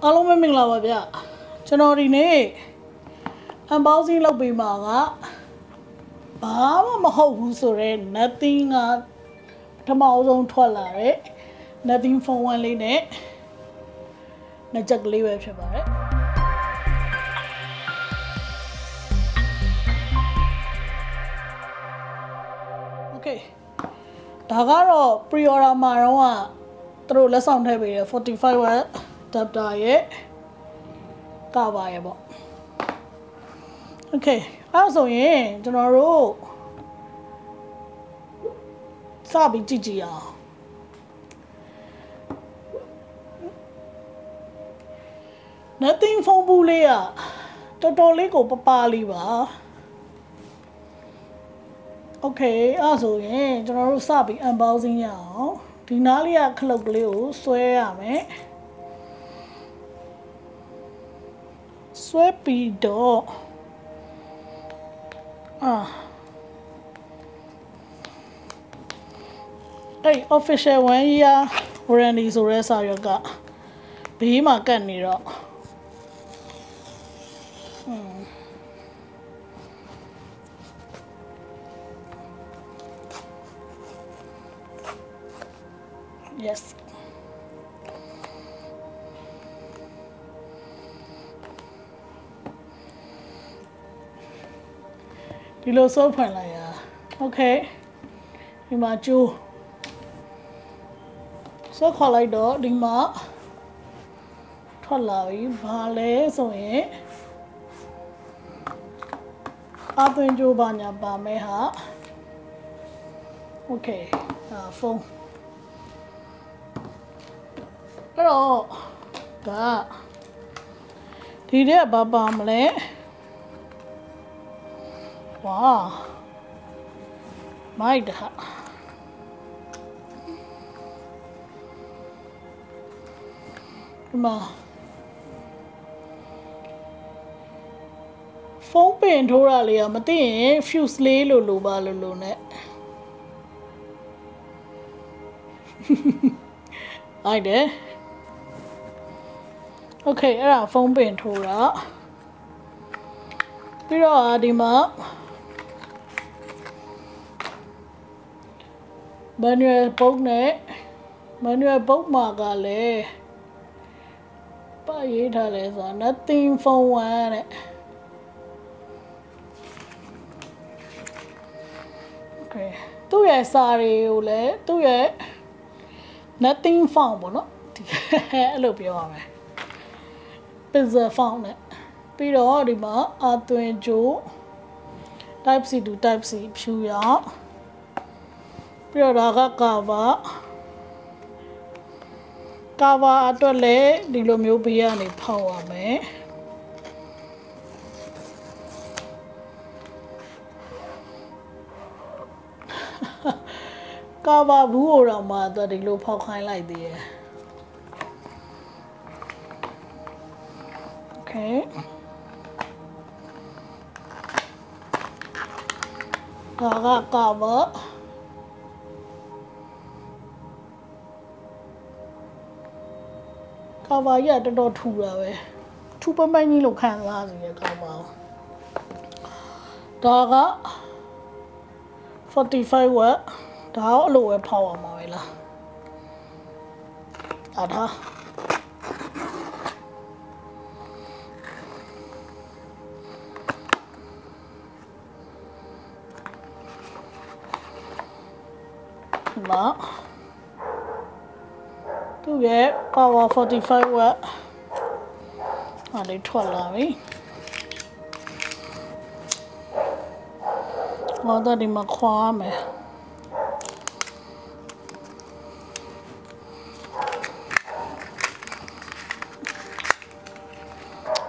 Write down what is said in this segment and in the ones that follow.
အားလုံးပဲမင်္ဂလာပါဗျကျွန်တော်ဒီနေ့ unboxing လုပ်ပေးမှာကဘာမှမဟုတ်ဘူးဆိုတော့ nothing ကပထမအဆုံးထွက်လာတဲ့ nothing phone 1လေးနဲ့နှစ်ချက်ကလေးပဲဖြစ်ပါတယ်Okay ဒါကတော့ pre-order မှာတော့သူတို့လက်ဆောင်ထည့်ပေးတယ်45 watt adapter ရဲ့ကပါရဲ့ပေါ့ Okay အဲ့ဒါဆိုရင်ကျွန်တော်တို့စပြီးကြည့်ကြည့်အောင် Nothing phone ဘူးလေးอ่ะတော်တော်လေးကိုပပလေးပါ Okay အဲ့ဒါဆိုရင်ကျွန်တော်တို့စပြီး unboxing ရအောင်ဒီနားလေးကခလုတ်ကလေးကိုဆွဲရမယ်ဆွဲပြီးတော့official 1 year warranty ဆိုတဲ့စာရွက်ကဘေးမှာကတ်နေတော့Yes. ဒီလိုစောဖွင့်လိုက်ရ Okay ဒီမှာကျိုးစောခေါ်လိုက်တော့ဒီမှာထွက်လာပြီဘာလဲဆိုရင်အသွင်ကျိုးပါညာပါမယ်ဟာ Okay ဖုန်းအဲ့တော့ဒါဒီတဲ့ဘာပါမလဲဝါမိုက်တာဒီမှာဖုန်းပင်ထိုးတာလေးကမသိရင် fuse လေးလိုပါလို့နဲ့အိုက်တယ်Okay အဲ့ဒါဖုန်းပင်ထိုးတာပြီးတော့ဒီမှာ manual book နဲ့ manual book မှာကလည်းပါရေးထားလဲဆိုတာ nothing phone 1တဲ့ Okay သူ့ရဲ့စာတွေကိုလည်းသူ့ရဲ့ nothing phone ပေါ့နော်အဲ့လိုပြောရမယ်Pizza phone နဲ့ပြီးတော့ဒီမှာအသွင်ကြိုး type C to type C ဖြူရပြီးတော့ဒါက cover အတွက်လည်းဒီလိုမျိုးဘေးကနေဖောက်ရမယ်cover ဘူးတော့မှတော့ဒီလိုဖောက်ခိုင်းလိုက်သေးတယ်Okay. Cover. Cover ရတော်ထူတာပဲထူပမိုင်းကြီးလို့ခံစားစီရ cover ဒါက45 watt ဒါအဲ့လိုပဲဖောက်ရမှာပဲလားဒါသူရဲ့ power 45 watt အဲ့ဒီထွက်လာပြီဟောတော့ဒီမှာခွာမယ်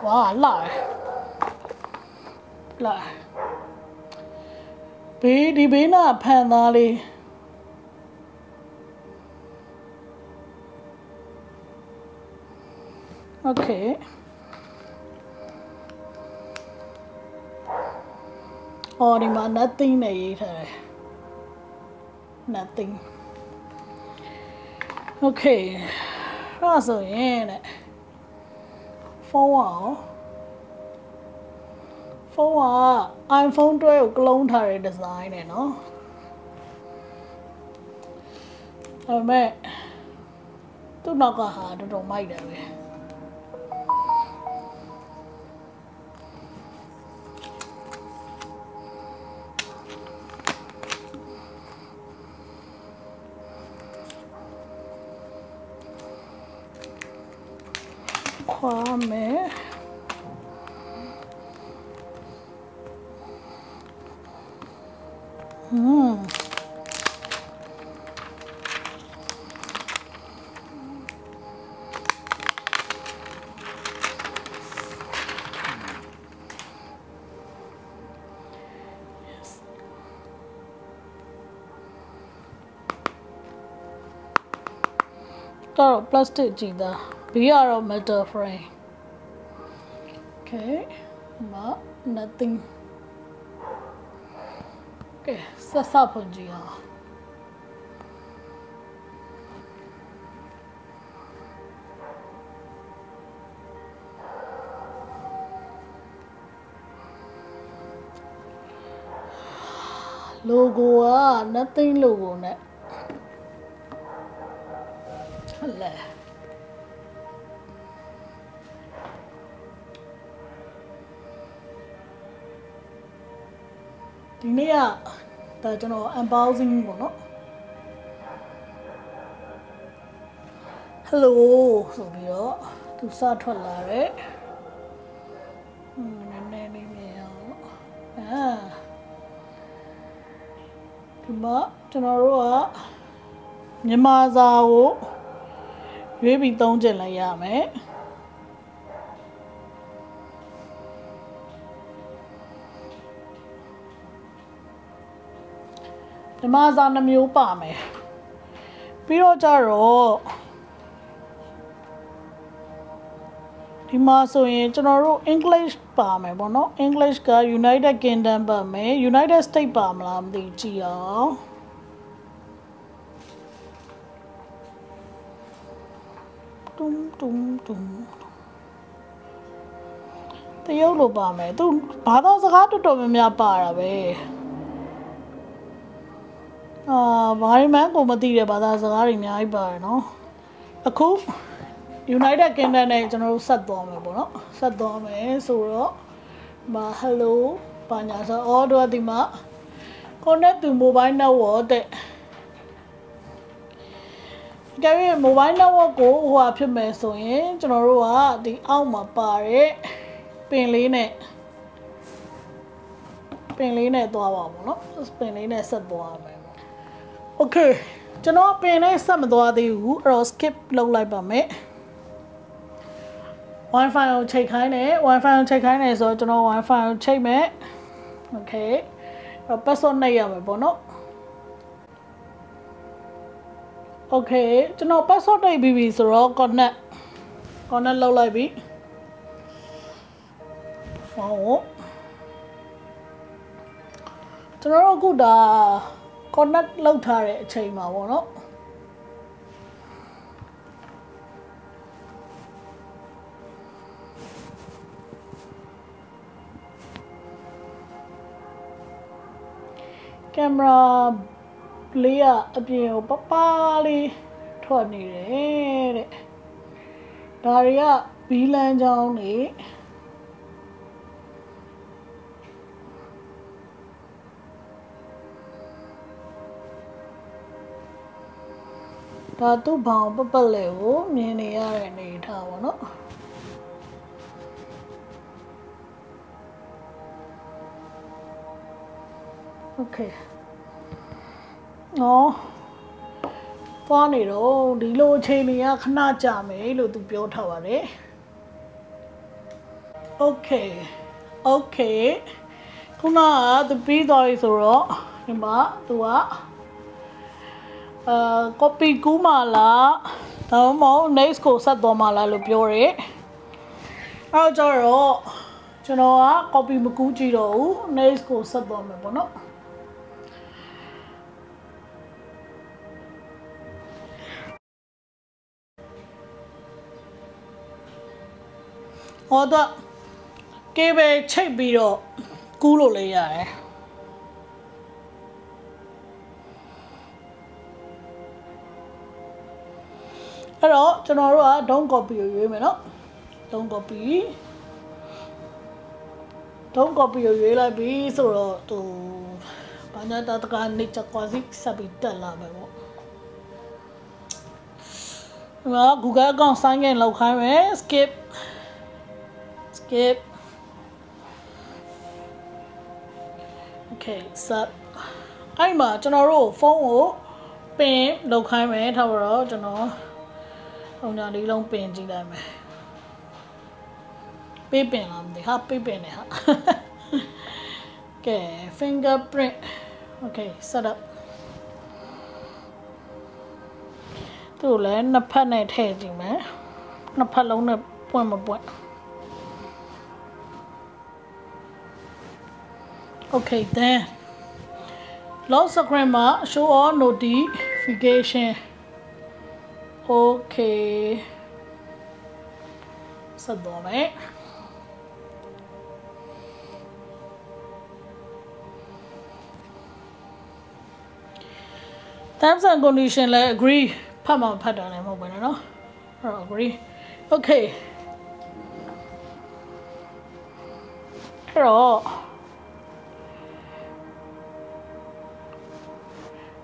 ဝါလာဒီဘေးနာဖန်သားလေးOkay. Oh,ဒီမှာ nothing နဲ့ရေးထားတယ် nothing. Okay. အဲ့ဒါဆိုရင်တဲ့ phone iPhone 12ကိုကလုံးထားတဲ့ design နဲ့เนาะဒါပေမဲ့သူ့နောက်ကဟာတော်တော်မိုက်တယ်ပဲခွာမယ်တော့ plastic ကြည့်သားဘေးကတော့ metal frame okay nothing okay ဆက်ဖွင့်ကြည့်အောင်logo က nothing logo နဲ့ဟုတ်လဲဒီနေ့ကဒါကျွန်တော် unboxing ပေါ့နော် hello ဆိုပြီးတော့သူစထွက်လာတယ်နည်းနည်းလေးမြင်အောင်ဒီမှာကျွန်တော်တို့ကမြန်မာစာကိုရွေးပြီးသုံးကျင်လိုက်ရမယ်မြန်မာစာ2မျိုးပါမယ်ပြီးတော့ကြတော့ဒီမှာဆိုရင်ကျွန်တော်တို့ English ပါမယ်ပေါ့နော် English က United Kingdom ပါမယ် United States ပါမလားမသိကြည့်အောင်တရုတ်လိုပါမယ်သူဘာသာစကားတော်တော်များများပါတာပဲဘာမှကိုမသိတဲ့ဘာသာစကားတွေအများကြီးပါတယ်နော်အခု United Kingdom နဲ့ကျွန်တော်တို့ဆက်သွားမယ်ပေါ့နော်ဆက်သွားမယ်ဆိုတော့hello ဘာညာဆိုတော့ဒီမှာ connect to mobile network တဲ့ကြည့်ရင် mobile network ကိုဟိုဟာဖြစ်မယ်ဆိုရင်ကျွန်တော်တို့ကဒီအောက်မှာပါတဲ့ပင်လေးနဲ့သွားပါပေါ့နော်ပင်လေးနဲ့ဆက်သွားမယ် okay ကျွန်တော်ပင်နဲ့ဆက်မသွားသေးဘူးအဲ့တော့ skip လုပ်လိုက်ပါမယ် Wi-Fi ကိုချိန်ခိုင်းတယ်ဆိုတော့ကျွန်တော် Wi-Fi ကိုချိန်မယ် okay အဲ့တော့ password နှိပ်ရမယ်ပေါ့နော် okay ကျွန်တော် password နှိပ်ပြီးပြီဆိုတော့ connect လုပ်လိုက်ပြီ ဖုန်းကိုကျွန်တော်တို့အခုဒါ connect လုပ်ထားတဲ့အချိန်မှာပေါ့နော်ကင်မရာလေးကအပြင်ကိုပပလေးထွက်နေတယ်တဲ့ဒါတွေကဘီလန်းချောင်းတွေဒါသူ့ဘောင်ပပတ်လေကိုမြင်နေရတဲ့အနေထားပေါ့နော် okay သွားနေတော့ဒီလိုအချိန်တွေကခဏကြာမယ်လို့သူပြောထားပါတယ် okay ခုနကသူပြီးသွားပြီဆိုတော့ဒီမှာသူကcopy ကူးမှလားဒါမှမဟုတ် next ကိုဆက်သွားမှလားလို့ပြောတယ်အဲ့တော့ကျွန်တော်က copy မကူးကြည့်တော့ဘူး next ကိုဆက်သွားမယ်ပေါ့နော် ဟောတော့ cable ချိတ်ပြီးတော့ကူးလို့လည်းရတယ်အဲ့တော့ကျွန်တော်တို့က don't copy ကိုရွေးမယ်နော် don't copy ကိုရွေးလိုက်ပြီဆိုတော့သူဘာညာတကနေချက်ကွာစီစပြီးတက်လာမယ်ပေါ့ဒီမှာ Google account sign in လောက်ခိုင်းမယ် skip okay sub အဲ့မှာကျွန်တော်တို့ဖုန်းကိုပင်လောက်ခိုင်းမယ်ထားတော့ကျွန်တော်ဟိုညာလေးလုံးပင်ကြည့်လိုက်မယ်ပေးပင်လားမသိဟာပေးပင်နေဟာကဲ fingerprint okay set up သူ့လည်းနှစ်ဖက်နဲ့ထည့်ကြည့်မယ်နှစ်ဖက်လုံးနဲ့ပွင့်မပွင့် okay then lock screen မှာ show all notification okay ဆက်တော့မယ် terms and condition လည်း agree ဖတ်မှာဖတ်တာလည်းမဟုတ်ဘူးနော်အဲ့တော့ agree okay အဲ့တော့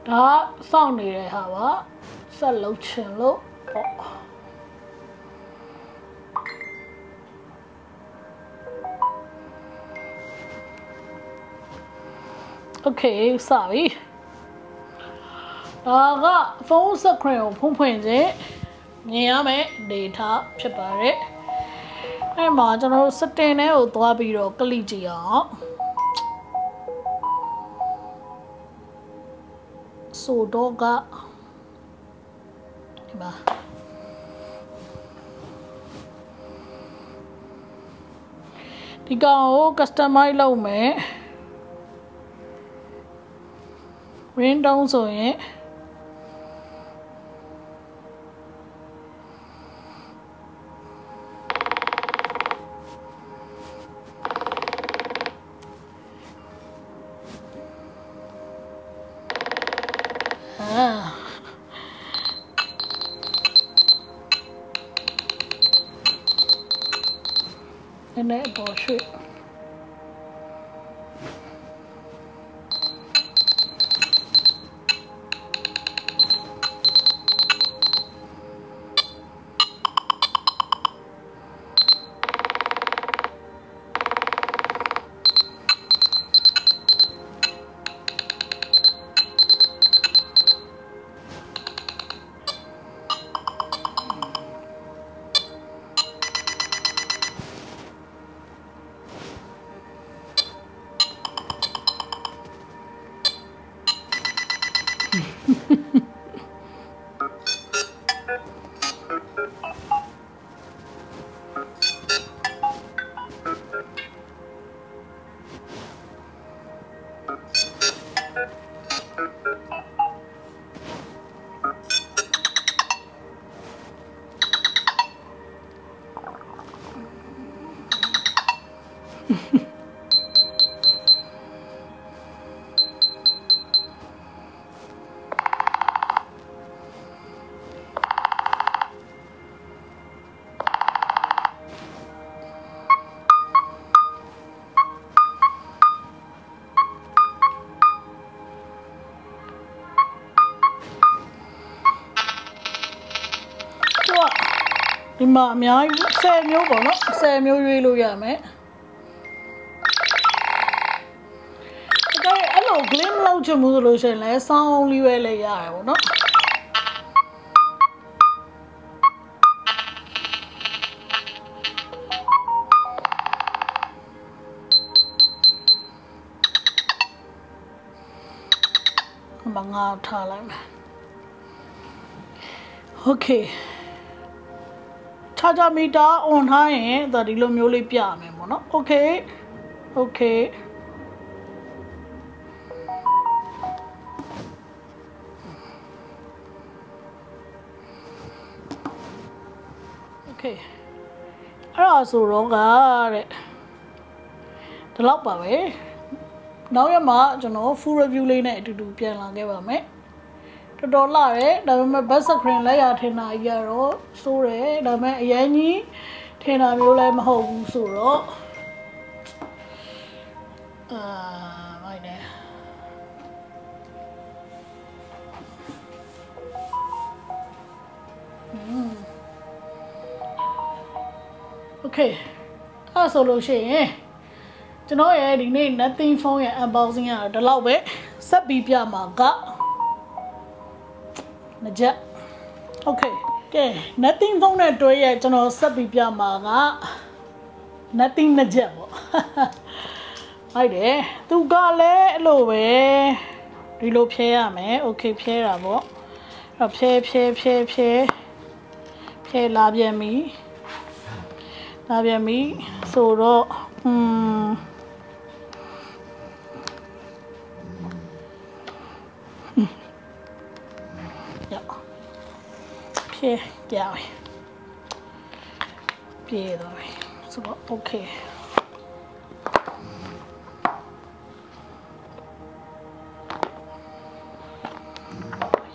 ဒါစောင့်နေတဲ့ဟာပါဆက်လုပ်ချင်လို့ပေါ့ okay စပြီဒါကဖုန်း screen ကိုဖွင့်ခြင်းမြင်ရမယ် data ဖြစ်ပါတယ်အဲ့မှာကျွန်တော်တို့ setting ထဲကိုသွားပြီးတော့ click ကြည့်အောင်ဆိုတော့ကဒီမှာဒီကောင်ကို customize လုပ်မယ် ringtone ဆိုရင် and then bullshitဒီမှာအများကြီး10မျိုးပေါ့နော်10မျိုးရွေးလို့ရမယ်အဲ့လို glim လောက်ချင်မှုဆိုလို့ရှိရင်လည်း sound လေးပဲလည်းရတယ်ပေါ့နော်မငါထားလိုက်မယ် okay charger meter on ထားရင်ဒါဒီလိုမျိုးလေးပြရမယ်ပေါ့နော် okay okay okay so wrong the lot by now your ma full review lane to do piano give a me to dollar the best of cream lay out in a year or so the me yanny tena mule home so my name. Okay, that's all she. You know, I need nothing for you about the love it. Sabibia maga. Naja. Okay, nothing for that to you, you know, Sabibia maga. Nothing naja. I dare. Tu gale low way. Reload pay me. Okay, pay abo. Pay. Love me. Love me. So, yeah. Pay, yeah. Pay, so, okay.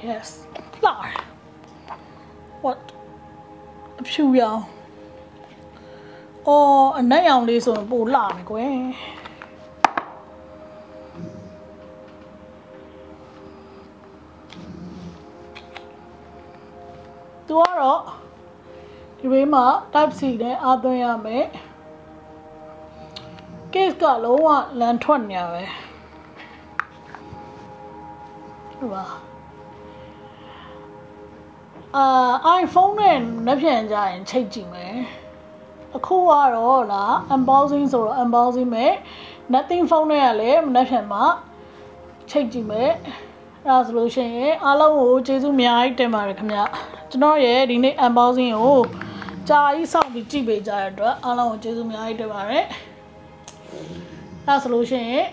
Yes. Flower. What? A few y'all. Oh, a night only so a bull lamb. Tomorrow, you may mark type C there, other yame. Case got low one lantern yame. iPhone and nothing giant changing me. A cool or la, embossing or embossing me. Nothing phone a nothing ma. Changing me. Resolution, allow Jesus me item American. To know ye, the embossing oh. Jai sound the GB jar, allow Jesus me item. Resolution,